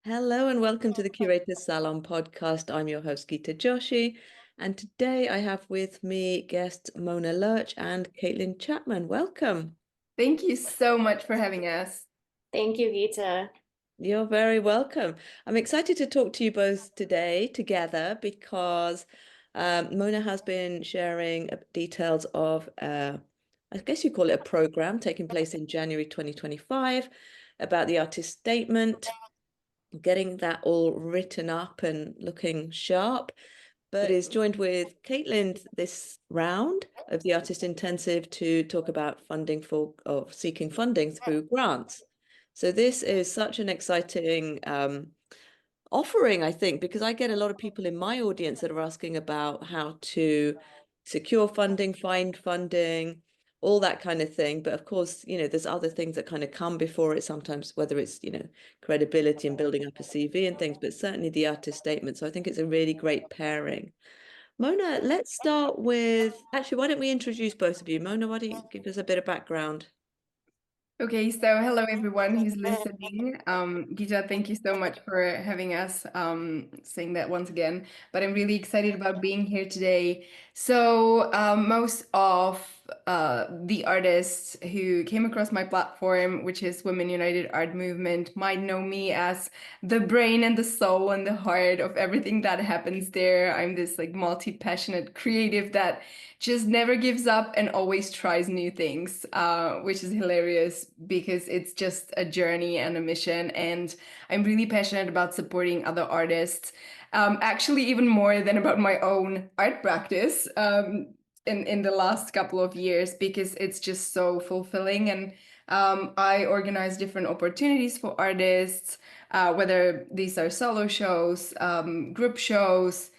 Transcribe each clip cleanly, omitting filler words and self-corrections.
Hello and welcome to the Curator's Salon podcast. I'm your host, Gita Joshi, and today I have with me guests Mona Lerch and Katelyn Chapman. Welcome. Thank you so much for having us. Thank you, Gita. You're very welcome. I'm excited to talk to you both today together because Mona has been sharing details of, I guess you call it a program taking place in January 2025 about the artist statement, getting that all written up and looking sharp, but is joined with Katelyn this round of the Artist Intensive to talk about funding for or seeking funding through grants. So this is such an exciting offering, I think, because I get a lot of people in my audience that are asking about how to secure funding, find funding, all that kind of thing. But of course, there's other things that kind of come before it sometimes, whether it's, credibility and building up a CV and things, but certainly the artist statement. So I think it's a really great pairing. Mona, let's start with, actually, why don't we introduce both of you? Mona, why don't you give us a bit of background? Okay, so hello everyone who's listening. Gita, thank you so much for having us, saying that once again. But I'm really excited about being here today. So most of the artists who came across my platform, which is Women United Art Movement, might know me as the brain and the soul and the heart of everything that happens there. I'm this like multi-passionate creative that just never gives up and always tries new things, which is hilarious because it's just a journey and a mission. And I'm really passionate about supporting other artists, actually, even more than about my own art practice in the last couple of years, because it's just so fulfilling. And I organize different opportunities for artists, whether these are solo shows, group shows.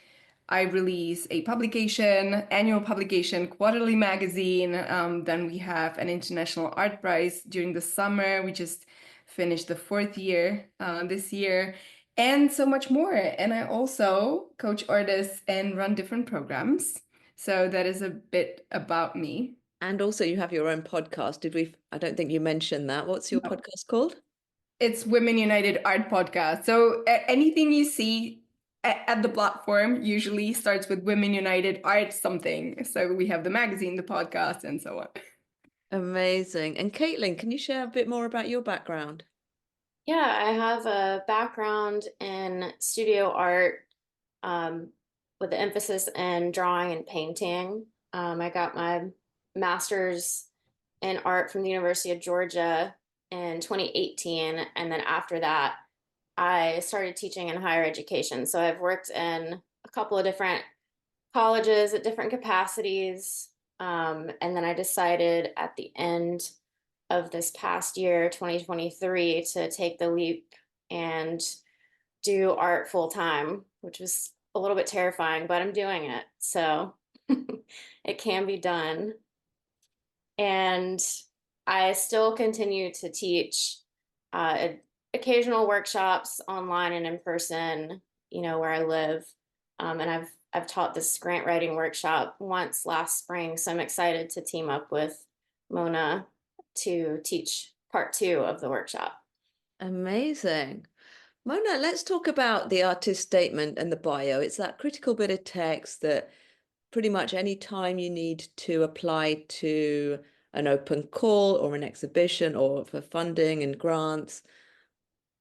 I release a publication, annual publication, quarterly magazine. Then we have an international art prize during the summer. We just finished the fourth year this year, and so much more. And I also coach artists and run different programs. So that is a bit about me. And also you have your own podcast. I don't think you mentioned that. What's your podcast called? It's Women United Art Podcast. So anything you see at the platform usually starts with Women United Art something. So we have the magazine, the podcast, and so on. Amazing. And Katelyn, can you share a bit more about your background? Yeah, I have a background in studio art with the emphasis in drawing and painting. I got my master's in art from the University of Georgia in 2018. And then after that, I started teaching in higher education. So I've worked in a couple of different colleges at different capacities. And then I decided at the end of this past year, 2023, to take the leap and do art full time, which was a little bit terrifying, but I'm doing it. So it can be done. And I still continue to teach occasional workshops online and in person, where I live. And I've taught this grant writing workshop once last spring, so I'm excited to team up with Mona to teach part 2 of the workshop. Amazing. Mona, let's talk about the artist statement and the bio. It's that critical bit of text that pretty much any time you need to apply to an open call or an exhibition or for funding and grants,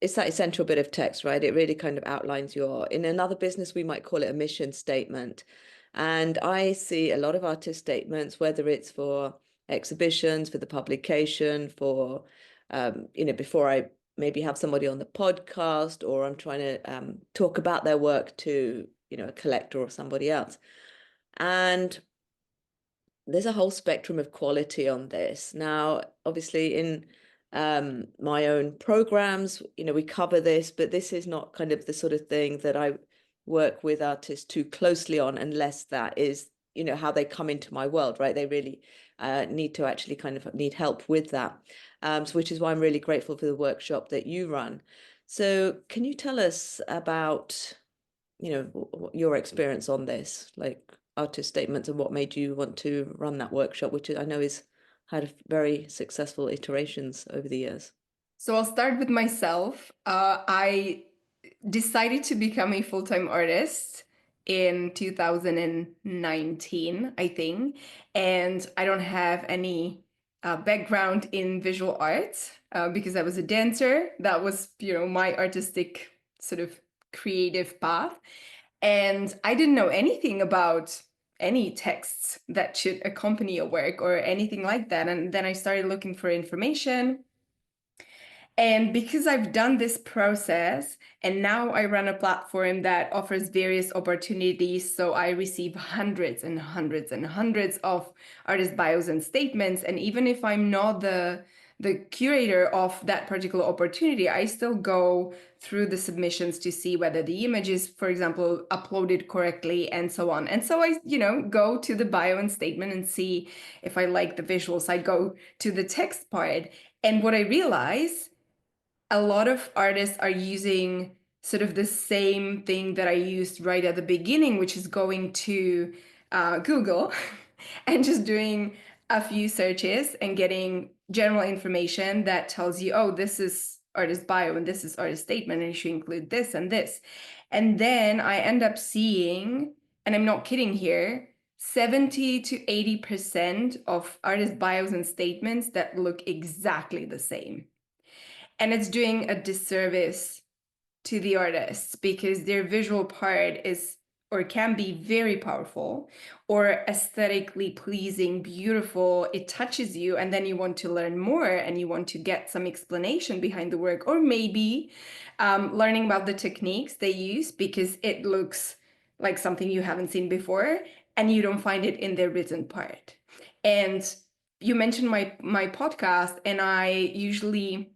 it's that essential bit of text, right? It really kind of outlines in another business, we might call it a mission statement. And I see a lot of artist statements, whether it's for exhibitions, for the publication, for, before I maybe have somebody on the podcast or I'm trying to talk about their work to, a collector or somebody else. And there's a whole spectrum of quality on this. Now, obviously, in my own programs, we cover this, but this is not kind of the sort of thing that I work with artists too closely on, unless that is, how they come into my world, right? They really need to actually kind of need help with that, so which is why I'm really grateful for the workshop that you run. So can you tell us about, your experience on this, like artist statements, and what made you want to run that workshop, which I know is had very successful iterations over the years? So I'll start with myself. I decided to become a full-time artist in 2019, I think, and I don't have any background in visual arts because I was a dancer. That was, my artistic sort of creative path. And I didn't know anything about any texts that should accompany a work or anything like that. And then I started looking for information. And because I've done this process, and now I run a platform that offers various opportunities, so I receive hundreds and hundreds and hundreds of artist bios and statements. And even if I'm not the curator of that particular opportunity, I still go through the submissions to see whether the image is, for example, uploaded correctly and so on. And so I, go to the bio and statement and see if I like the visuals. I go to the text part. And what I realize, a lot of artists are using sort of the same thing that I used right at the beginning, which is going to Google and just doing a few searches and getting general information that tells you, oh, this is artist bio and this is artist statement, and you should include this and this. And then I end up seeing, and I'm not kidding here, 70 to 80% of artist bios and statements that look exactly the same. And it's doing a disservice to the artists because their visual part is or can be very powerful or aesthetically pleasing, beautiful. It touches you, and then you want to learn more and you want to get some explanation behind the work, or maybe learning about the techniques they use because it looks like something you haven't seen before and you don't find it in their written part. And you mentioned my podcast, and I usually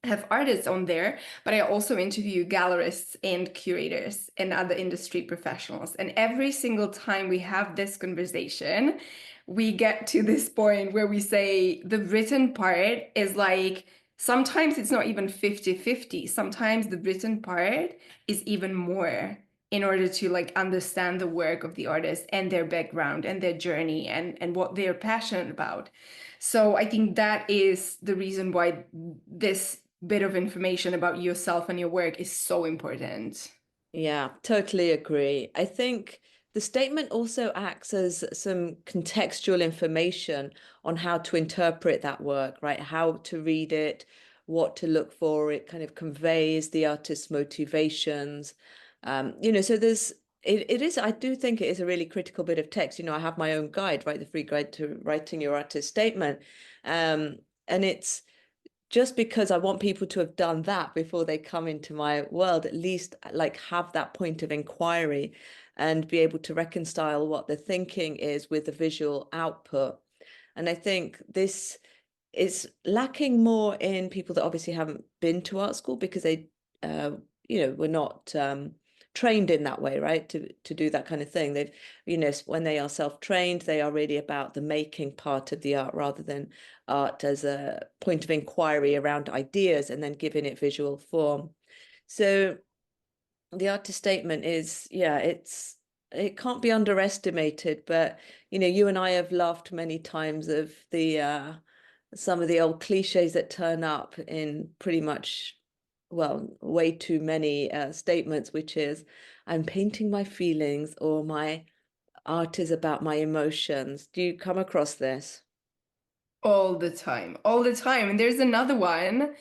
have artists on there, but I also interview gallerists and curators and other industry professionals. And every single time we have this conversation, we get to this point where we say the written part is like, sometimes it's not even 50-50. Sometimes the written part is even more in order to like understand the work of the artist and their background and their journey and what they're passionate about. So I think that is the reason why this bit of information about yourself and your work is so important. Yeah, totally agree. I think the statement also acts as some contextual information on how to interpret that work, right? How to read it, what to look for. It kind of conveys the artist's motivations. So it is, I do think it is a really critical bit of text. I have my own guide, right? The free guide to writing your artist statement. And it's just because I want people to have done that before they come into my world, at least like have that point of inquiry and be able to reconcile what the thinking is with the visual output. And I think this is lacking more in people that obviously haven't been to art school because they, were not trained in that way, right? To do that kind of thing. They've, when they are self-trained, they are really about the making part of the art rather than art as a point of inquiry around ideas and then giving it visual form. So the artist statement is, yeah, it can't be underestimated, but you and I have laughed many times of the some of the old cliches that turn up in pretty much, well, way too many statements, which is, I'm painting my feelings, or my art is about my emotions. Do you come across this? All the time, all the time. And there's another one.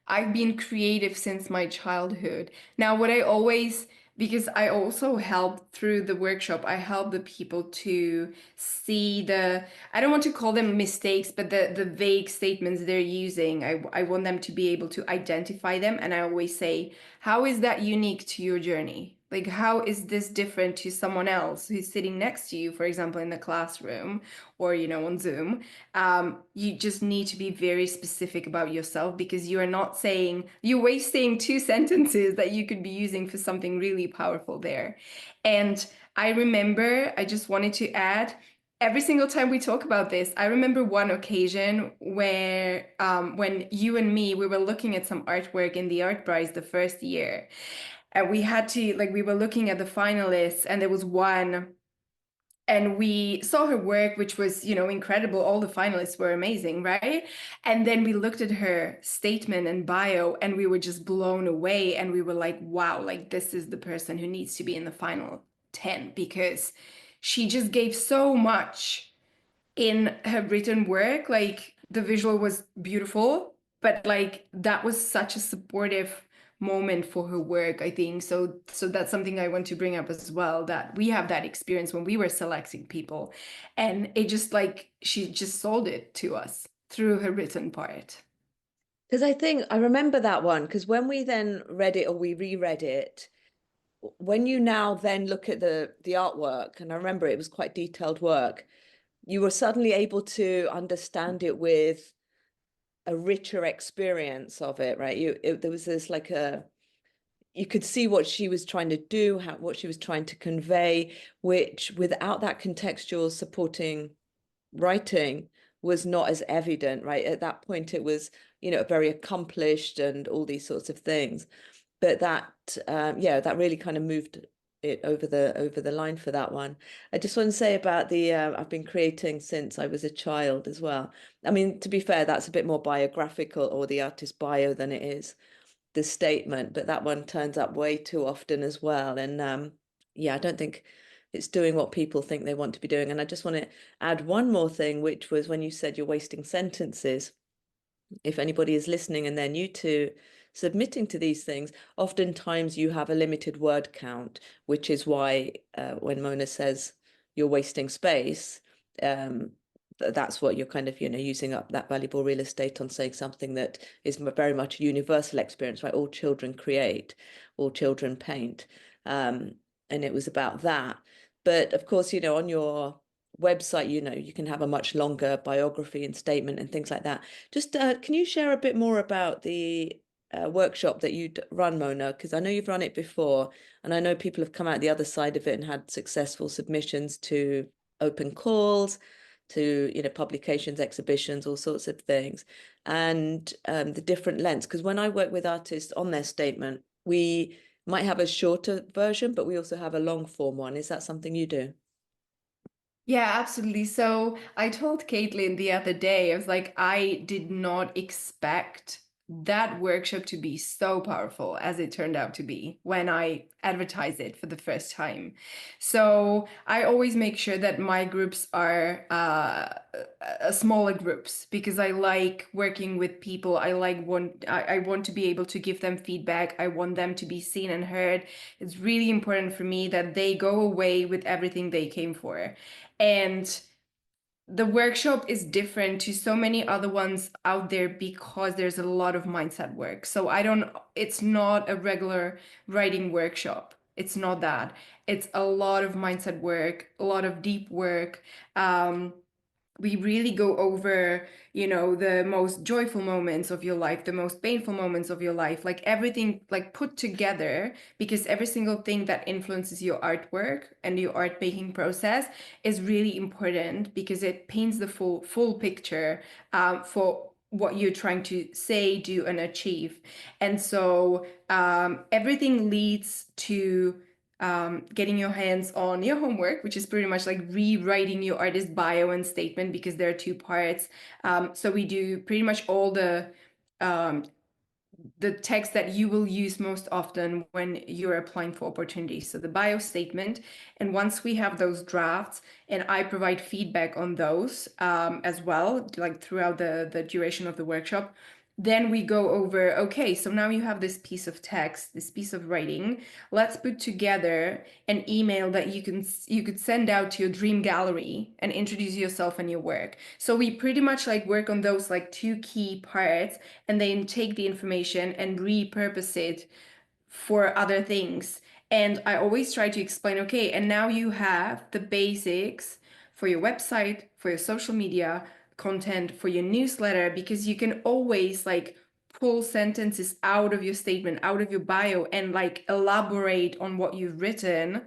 I've been creative since my childhood. Now, what I always, because I also help through the workshop, I help the people to see I don't want to call them mistakes, but the vague statements they're using. I want them to be able to identify them. And I always say, how is that unique to your journey? Like, how is this different to someone else who's sitting next to you, for example, in the classroom or, on Zoom? You just need to be very specific about yourself because you're wasting two sentences that you could be using for something really powerful there. And I just wanted to add, every single time we talk about this, I remember one occasion where when you and me, we were looking at some artwork in the art prize the first year. And we were looking at the finalists, and there was one, and we saw her work, which was, incredible. All the finalists were amazing, right? And then we looked at her statement and bio, and we were just blown away. And we were like, wow, like this is the person who needs to be in the final 10, because she just gave so much in her written work. Like the visual was beautiful, but like that was such a supportive moment for her work, I think. So that's something I want to bring up as well, that we have that experience when we were selecting people, and it just like she just sold it to us through her written part. Because I think I remember that one, because when we then read it or we reread it, when you now then look at the artwork, and I remember it was quite detailed work, you were suddenly able to understand it with a richer experience of it, right? There was this like you could see what she was trying to do, what she was trying to convey, which without that contextual supporting writing was not as evident, right? At that point, it was, very accomplished and all these sorts of things. But that really kind of moved it over the line for that one. I just want to say about the I've been creating since I was a child as well. I mean, to be fair, that's a bit more biographical or the artist bio than it is the statement, but that one turns up way too often as well. And I don't think it's doing what people think they want to be doing. And I just want to add one more thing, which was when you said you're wasting sentences. If anybody is listening and they're new to submitting to these things, oftentimes you have a limited word count, which is why when Mona says you're wasting space, that's what you're kind of, using up that valuable real estate on saying something that is very much a universal experience, right? All children create, all children paint. And it was about that. But of course, on your website, you can have a much longer biography and statement and things like that. Just can you share a bit more about the workshop that you run, Mona? Because I know you've run it before, and I know people have come out the other side of it and had successful submissions to open calls, to publications, exhibitions, all sorts of things, and the different lengths. Because when I work with artists on their statement, we might have a shorter version, but we also have a long form one. Is that something you do? Yeah, absolutely. So I told Caitlin the other day, I was like, I did not expect that workshop to be so powerful as it turned out to be when I advertised it for the first time. So I always make sure that my groups are smaller groups, because I like working with people. I want to be able to give them feedback. I want them to be seen and heard. It's really important for me that they go away with everything they came for. And the workshop is different to so many other ones out there because there's a lot of mindset work. So it's not a regular writing workshop. It's not that. It's a lot of mindset work, a lot of deep work. We really go over, the most joyful moments of your life, the most painful moments of your life, like everything like put together, because every single thing that influences your artwork and your art making process is really important, because it paints the full picture for what you're trying to say, do, and achieve. And so everything leads to getting your hands on your homework, which is pretty much like rewriting your artist bio and statement, because there are two parts. So we do pretty much all um, the text that you will use most often when you're applying for opportunities. So the bio statement, and once we have those drafts, and I provide feedback on those as well, like throughout the duration of the workshop, then we go over, okay, so now you have this piece of text, this piece of writing. Let's put together an email that you could send out to your dream gallery and introduce yourself and your work. So we pretty much like work on those like two key parts, and then take the information and repurpose it for other things. And I always try to explain, okay, and now you have the basics for your website, for your social media content, for your newsletter, because you can always like pull sentences out of your statement, out of your bio, and like elaborate on what you've written.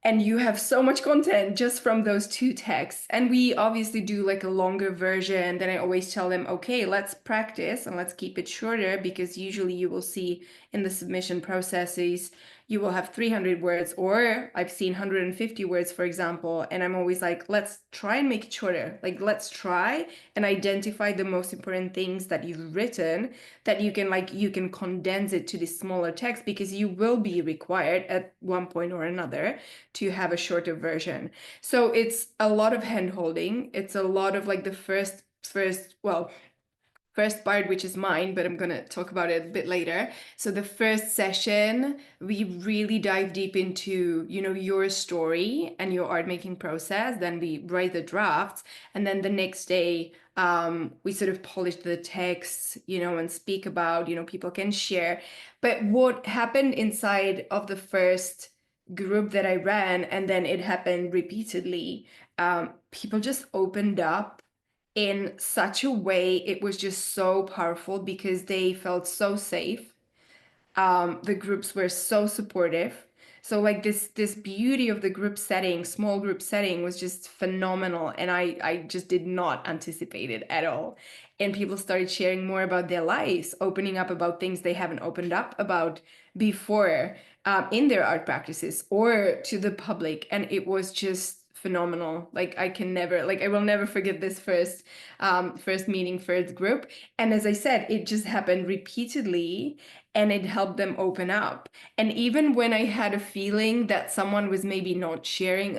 And you have so much content just from those two texts. And we obviously do like a longer version. Then I always tell them, okay, let's practice and let's keep it shorter, because usually you will see in the submission processes, you will have 300 words, or I've seen 150 words, for example, and I'm always like, let's try and make it shorter. Like, let's try and identify the most important things that you've written, that you can condense it to this smaller text, because you will be required at one point or another to have a shorter version. So it's a lot of hand holding. It's a lot of like the first part, which is mine, but I'm going to talk about it a bit later. So the first session, we really dive deep into, your story and your art making process. Then we write the drafts. And then the next day, we sort of polish the text, and speak about, people can share. But what happened inside of the first group that I ran, and then it happened repeatedly, people just opened up in such a way. It was just so powerful because they felt so safe. The groups were so supportive. So like this beauty of the group setting, small group setting, was just phenomenal, and I just did not anticipate it at all. And people started sharing more about their lives, opening up about things they haven't opened up about before, in their art practices or to the public, and it was just phenomenal. Like I will never forget this first meeting, first group. And as I said, it just happened repeatedly, and it helped them open up. And even when I had a feeling that someone was maybe not sharing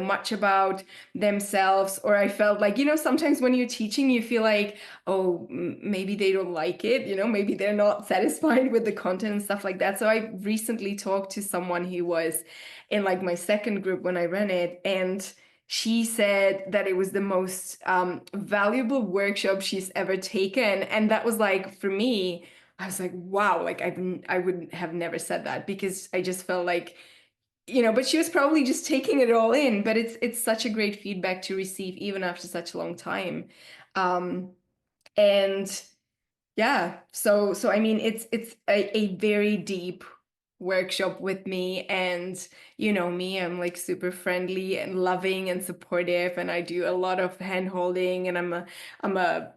much about themselves, or I felt like, sometimes when you're teaching, you feel like, oh, maybe they don't like it, maybe they're not satisfied with the content and stuff like that. So I recently talked to someone who was in like my second group when I ran it, and she said that it was the most valuable workshop she's ever taken. And that was like, for me, I was like, wow, like I would have never said that, because I just felt like, but she was probably just taking it all in. But it's such a great feedback to receive even after such a long time. And yeah, so I mean, it's a very deep workshop with me, and me, I'm like super friendly and loving and supportive, and I do a lot of hand holding, and I'm a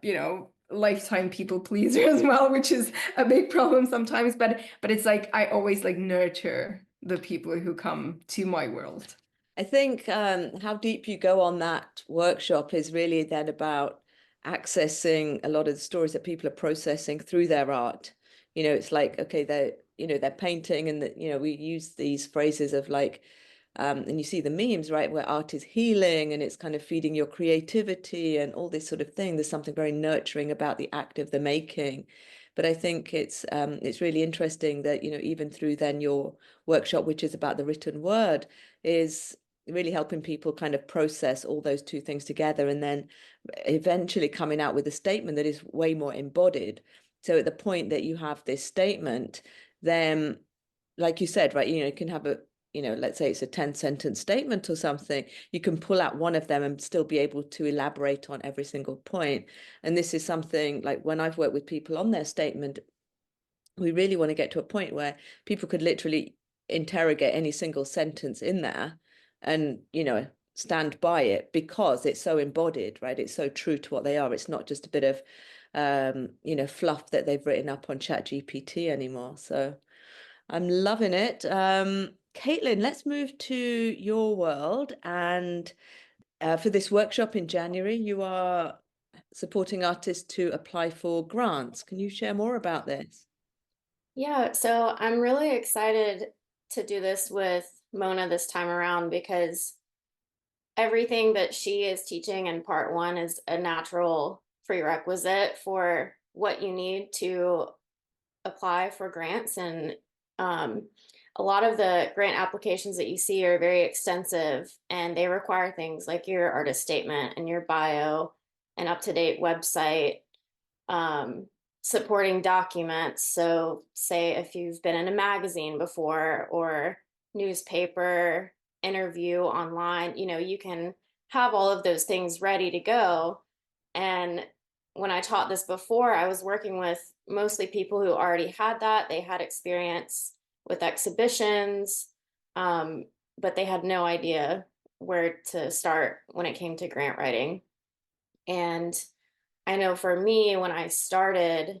lifetime people pleaser as well, which is a big problem sometimes, but it's like I always like nurture the people who come to my world. I think how deep you go on that workshop is really then about accessing a lot of the stories that people are processing through their art. It's like, okay, they're painting, and that, we use these phrases of like, and you see the memes, right, where art is healing and it's kind of feeding your creativity and all this sort of thing. There's something very nurturing about the act of the making. But I think it's really interesting that, even through then your workshop, which is about the written word, is really helping people kind of process all those two things together, and then eventually coming out with a statement that is way more embodied. So at the point that you have this statement, then, like you said, right, you can have let's say it's a 10-sentence statement or something, you can pull out one of them and still be able to elaborate on every single point. And this is something like when I've worked with people on their statement, we really want to get to a point where people could literally interrogate any single sentence in there and, stand by it, because it's so embodied, right? It's so true to what they are. It's not just a bit of, fluff that they've written up on ChatGPT anymore. So I'm loving it. Katelyn, let's move to your world. And for this workshop in January, you are supporting artists to apply for grants. Can you share more about this? Yeah, so I'm really excited to do this with Mona this time around, because everything that she is teaching in part one is a natural prerequisite for what you need to apply for grants. And um, a lot of the grant applications that you see are very extensive, and they require things like your artist statement and your bio, an up-to-date website, um, supporting documents. So say if you've been in a magazine before, or newspaper, interview online, you can have all of those things ready to go. And when I taught this before, I was working with mostly people who already had that. They had experience with exhibitions, but they had no idea where to start when it came to grant writing. And I know for me, when I started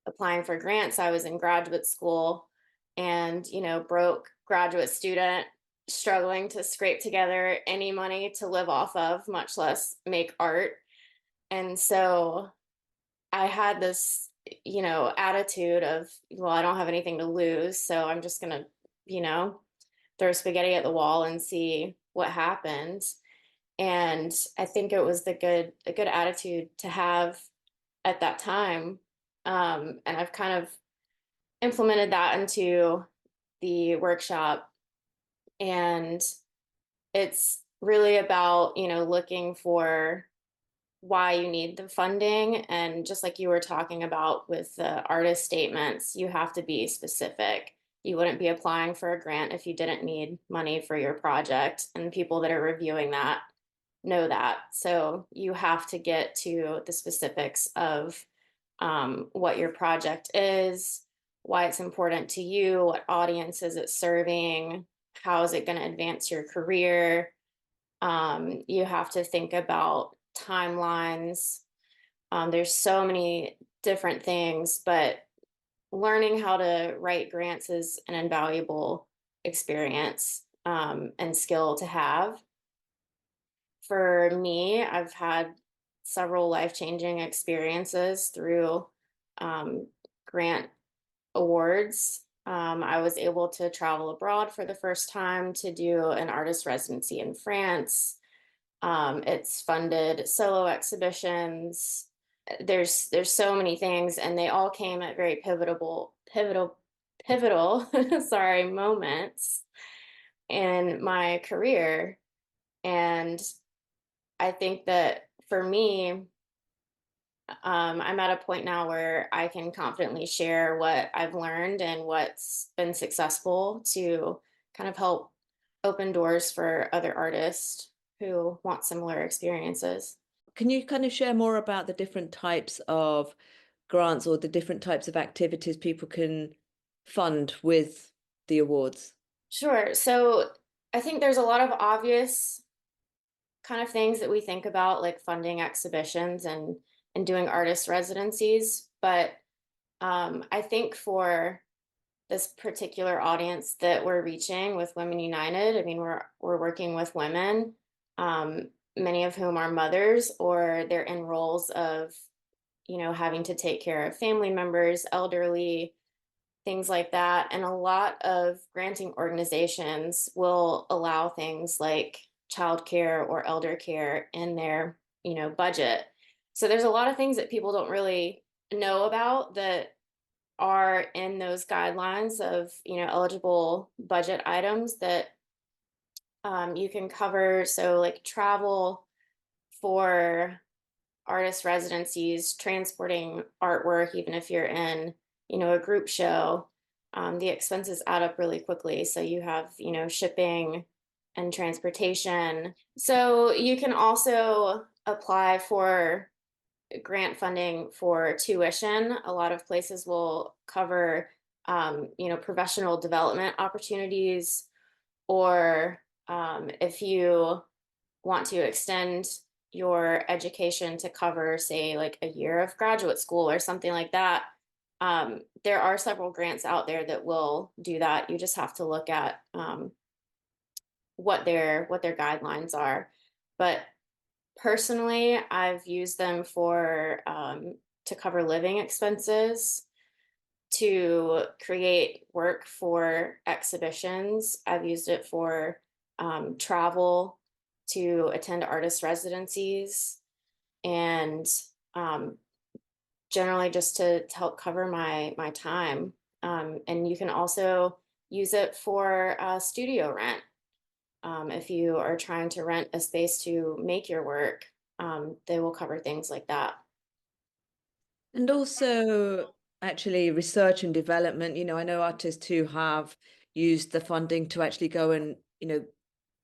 applying for grants, I was in graduate school, and, broke graduate student struggling to scrape together any money to live off of, much less make art. And so I had this, attitude of, well, I don't have anything to lose, so I'm just gonna, throw spaghetti at the wall and see what happens. And I think it was a good attitude to have at that time. And I've kind of implemented that into the workshop. And it's really about, looking for why you need the funding. And just like you were talking about with the artist statements, you have to be specific. You wouldn't be applying for a grant if you didn't need money for your project. And people that are reviewing that know that. So you have to get to the specifics of what your project is, why it's important to you, what audience is it serving, how is it going to advance your career. You have to think about timelines. There's so many different things, but learning how to write grants is an invaluable experience and skill to have. For me, I've had several life-changing experiences through grant awards. I was able to travel abroad for the first time to do an artist residency in France. It's funded solo exhibitions. There's so many things, and they all came at very pivotal sorry, moments in my career. And I think that for me, I'm at a point now where I can confidently share what I've learned and what's been successful to kind of help open doors for other artists who want similar experiences. Can you kind of share more about the different types of grants or the different types of activities people can fund with the awards? Sure. So I think there's a lot of obvious kind of things that we think about, like funding exhibitions and doing artist residencies. But I think for this particular audience that we're reaching with Women United, I mean, we're working with women, many of whom are mothers or they're in roles of, having to take care of family members, elderly, things like that. And a lot of granting organizations will allow things like childcare or elder care in their, budget. So there's a lot of things that people don't really know about that are in those guidelines of, eligible budget items that you can cover. So like travel for artist residencies, transporting artwork, even if you're in, a group show, the expenses add up really quickly. So you have, shipping and transportation. So you can also apply for grant funding for tuition. A lot of places will cover, professional development opportunities, or if you want to extend your education to cover, say, like a year of graduate school or something like that. There are several grants out there that will do that. You just have to look at what their guidelines are. But personally, I've used them for to cover living expenses, to create work for exhibitions. I've used it for travel, to attend artist residencies, and generally just to help cover my time. And you can also use it for studio rent. If you are trying to rent a space to make your work, they will cover things like that. And also, actually, research and development. I know artists who have used the funding to actually go and,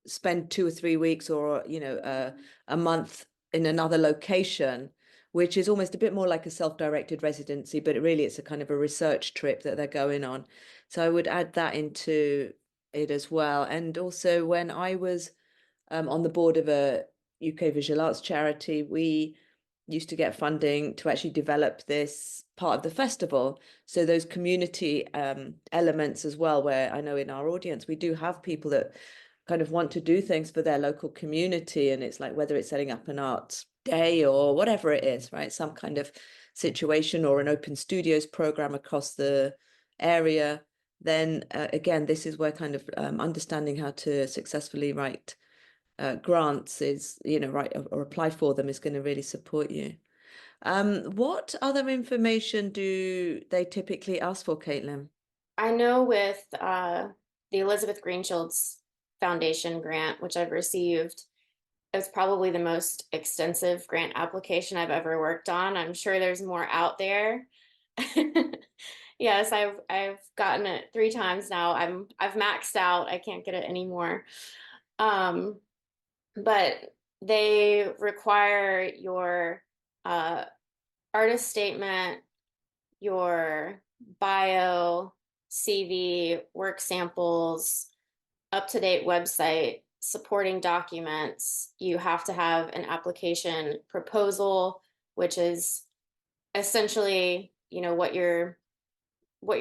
spend 2 or 3 weeks or, a month in another location, which is almost a bit more like a self-directed residency, but really it's a kind of a research trip that they're going on. So I would add that into it as well. And also, when I was on the board of a UK visual arts charity, we used to get funding to actually develop this part of the festival. So those community elements as well, where I know in our audience, we do have people that kind of want to do things for their local community. And it's like, whether it's setting up an arts day or whatever it is, right? Some kind of situation or an open studios program across the area. Then again, this is where kind of understanding how to successfully write grants is, right, or apply for them is going to really support you. What other information do they typically ask for, Katelyn? I know with the Elizabeth Greenshield's Foundation grant, which I've received, it's probably the most extensive grant application I've ever worked on. I'm sure there's more out there. Yes, I've gotten it 3 times now. I've maxed out. I can't get it anymore. But they require your artist statement, your bio, CV, work samples, up-to-date website, supporting documents. You have to have an application proposal, which is essentially, what your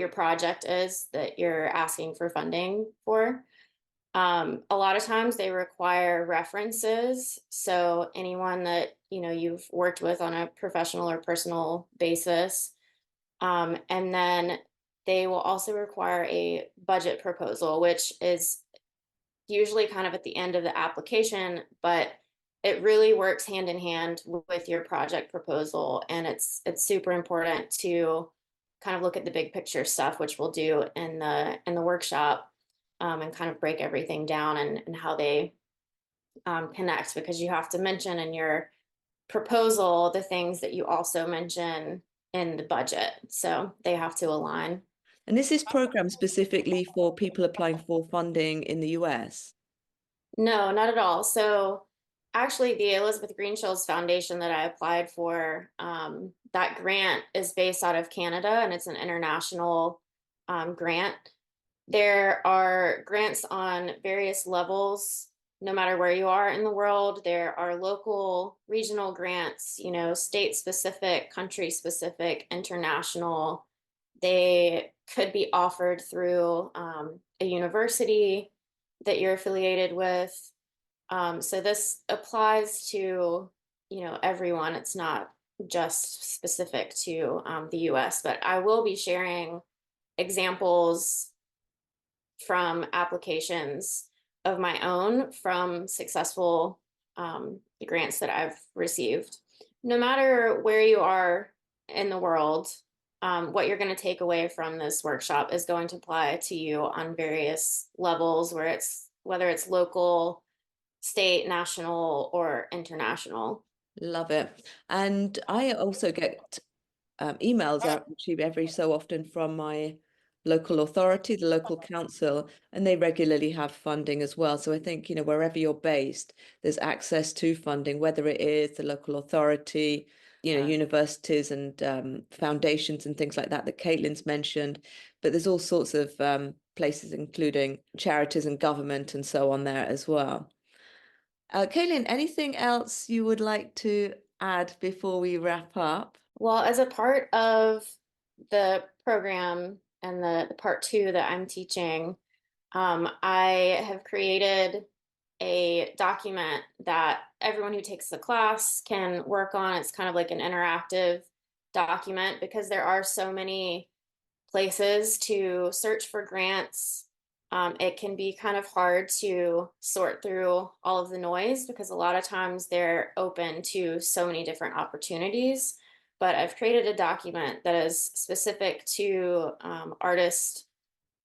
project is that you're asking for funding for. A lot of times they require references. So anyone that, you've worked with on a professional or personal basis. And then they will also require a budget proposal, which is usually kind of at the end of the application, but it really works hand in hand with your project proposal. And it's super important to kind of look at the big picture stuff, which we'll do in the workshop, and kind of break everything down and how they connect, because you have to mention in your proposal the things that you also mention in the budget. So they have to align. And is this program specifically for people applying for funding in the US? No, not at all. So actually the Elizabeth Greenshield's Foundation that I applied for, that grant is based out of Canada, and it's an international grant. There are grants on various levels, no matter where you are in the world. There are local, regional grants, state specific, country specific, international. They could be offered through a university that you're affiliated with. So this applies to, everyone. It's not just specific to the US, but I will be sharing examples from applications of my own from successful grants that I've received. No matter where you are in the world, what you're going to take away from this workshop is going to apply to you on various levels, whether it's local, state, national, or international. Love it. And I also get emails out actually every so often from my local authority, the local council, and they regularly have funding as well. So I think, wherever you're based, there's access to funding, whether it is the local authority, universities and foundations and things like that Katelyn's mentioned. But there's all sorts of places, including charities and government and so on there as well. Katelyn, anything else you would like to add before we wrap up? Well, as a part of the program and the part 2 that I'm teaching, I have created a document that everyone who takes the class can work on. It's kind of like an interactive document, because there are so many places to search for grants. It can be kind of hard to sort through all of the noise, because a lot of times they're open to so many different opportunities. But I've created a document that is specific to artist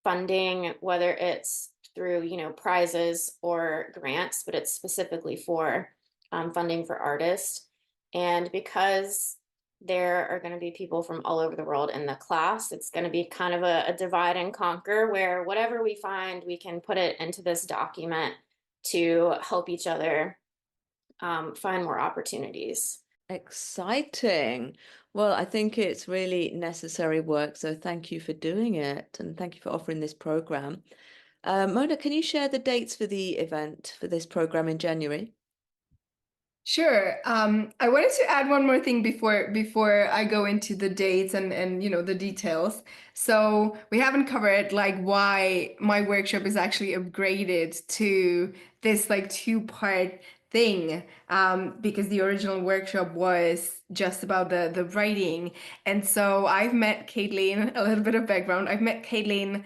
funding, whether it's through, prizes or grants, but it's specifically for funding for artists. And because there are going to be people from all over the world in the class, it's going to be kind of a divide and conquer, where whatever we find, we can put it into this document to help each other find more opportunities. Exciting. Well, I think it's really necessary work, so thank you for doing it, and thank you for offering this program. Mona, can you share the dates for the event for this program in January? Sure. I wanted to add one more thing before I go into the dates and the details. So we haven't covered like why my workshop is actually upgraded to this like two-part thing. Because the original workshop was just about the writing. And so I've met Katelyn, a little bit of background. I've met Katelyn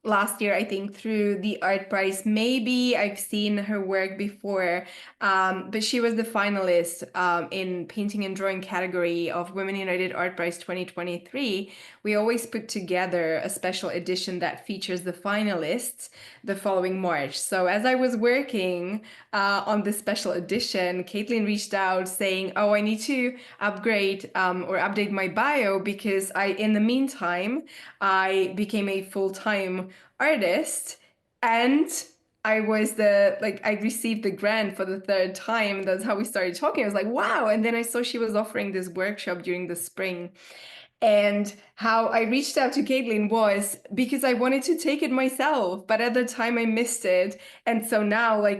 last year, I think, through the art prize. Maybe I've seen her work before. But she was the finalist in painting and drawing category of Women United Art Prize 2023. We always put together a special edition that features the finalists the following March. So as I was working on this special edition, Katelyn reached out saying, "Oh, I need to upgrade or update my bio because in the meantime, I became a full-time artist and." I received the grant for the third time. That's how we started talking. I was like, wow. And then I saw she was offering this workshop during the spring. And how I reached out to Katelyn was because I wanted to take it myself, but at the time I missed it. And so now, I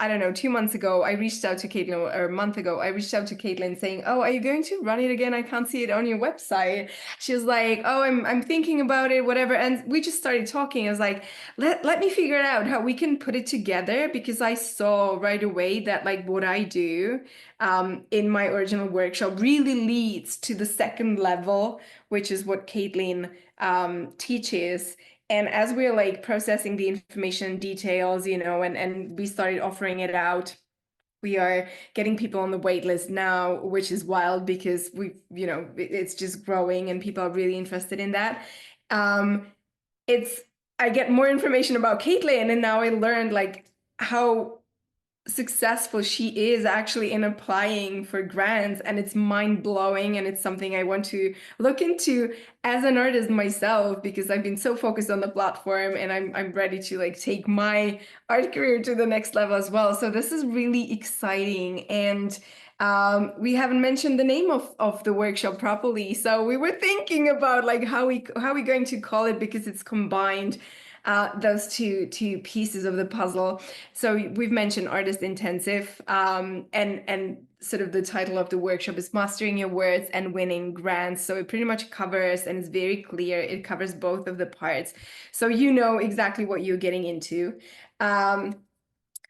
don't know, 2 months ago, I reached out to Katelyn, or a month ago, I reached out to Katelyn saying, "Oh, are you going to run it again? I can't see it on your website." She was like, "Oh, I'm thinking about it, whatever." And we just started talking. I was like, let me figure out how we can put it together because I saw right away that like what I do in my original workshop really leads to the second level, which is what Katelyn teaches. And as we're like processing the information details, and we started offering it out, we are getting people on the wait list now, which is wild because it's just growing and people are really interested in that. Um, I get more information about Katelyn, and now I learned like how successful she is actually in applying for grants, and it's mind-blowing, and it's something I want to look into as an artist myself because I've been so focused on the platform, and I'm ready to like take my art career to the next level as well. So this is really exciting. And we haven't mentioned the name of the workshop properly, so we were thinking about like how we going to call it because it's combined those two pieces of the puzzle. So we've mentioned artist intensive, and sort of the title of the workshop is Mastering Your Words and Winning Grants. So it pretty much covers, and it's very clear, it covers both of the parts. So you know exactly what you're getting into.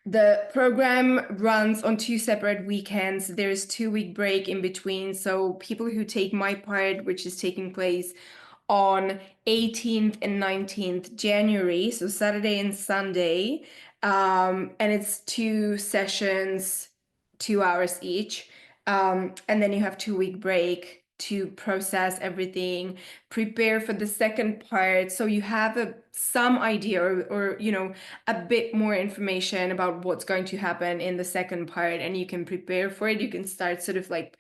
The program runs on 2 separate weekends. There's 2-week break in between. So people who take my part, which is taking place on 18th and 19th January, so Saturday and Sunday. And it's 2 sessions, 2 hours each. And then you have 2-week break to process everything, prepare for the second part. So you have some idea or a bit more information about what's going to happen in the second part, and you can prepare for it. You can start sort of like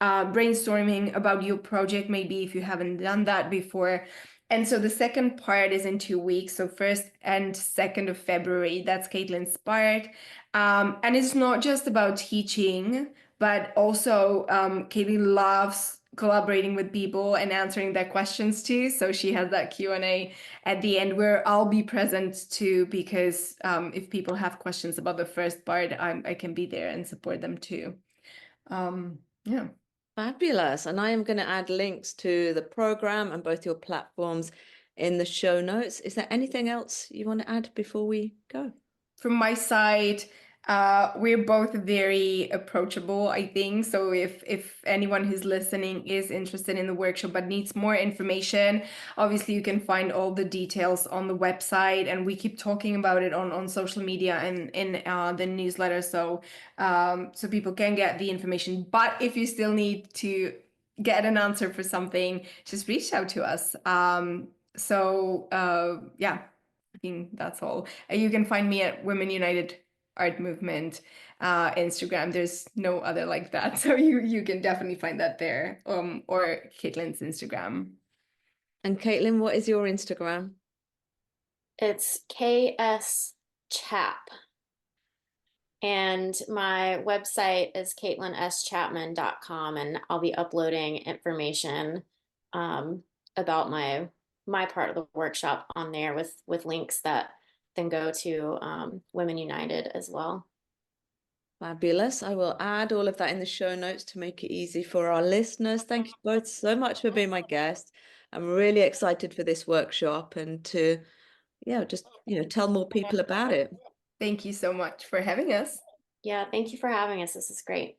brainstorming about your project, maybe if you haven't done that before. And so the second part is in 2 weeks. So 1st and 2nd of February, that's Katelyn's part. And it's not just about teaching, but also Katelyn loves collaborating with people and answering their questions too. So she has that Q&A at the end where I'll be present too, because if people have questions about the first part, I can be there and support them too. Yeah. Fabulous. And I am going to add links to the program and both your platforms in the show notes. Is there anything else you want to add before we go? From my side, we're both very approachable, I think. So if anyone who's listening is interested in the workshop but needs more information, obviously you can find all the details on the website, and we keep talking about it on social media and in the newsletter, so people can get the information. But if you still need to get an answer for something, just reach out to us. Yeah. I think that's all. You can find me at Women United Art Movement Instagram. There's no other like that. So you can definitely find that there, or Katelyn's Instagram. And Katelyn, what is your Instagram? It's KS Chap. And my website is KatelynSChapman.com, and I'll be uploading information about my part of the workshop on there with links that then go to Women United as well. Fabulous. I will add all of that in the show notes to make it easy for our listeners. Thank you both so much for being my guest. I'm really excited for this workshop and to, just, tell more people about it. Thank you so much for having us. Yeah, thank you for having us. This is great.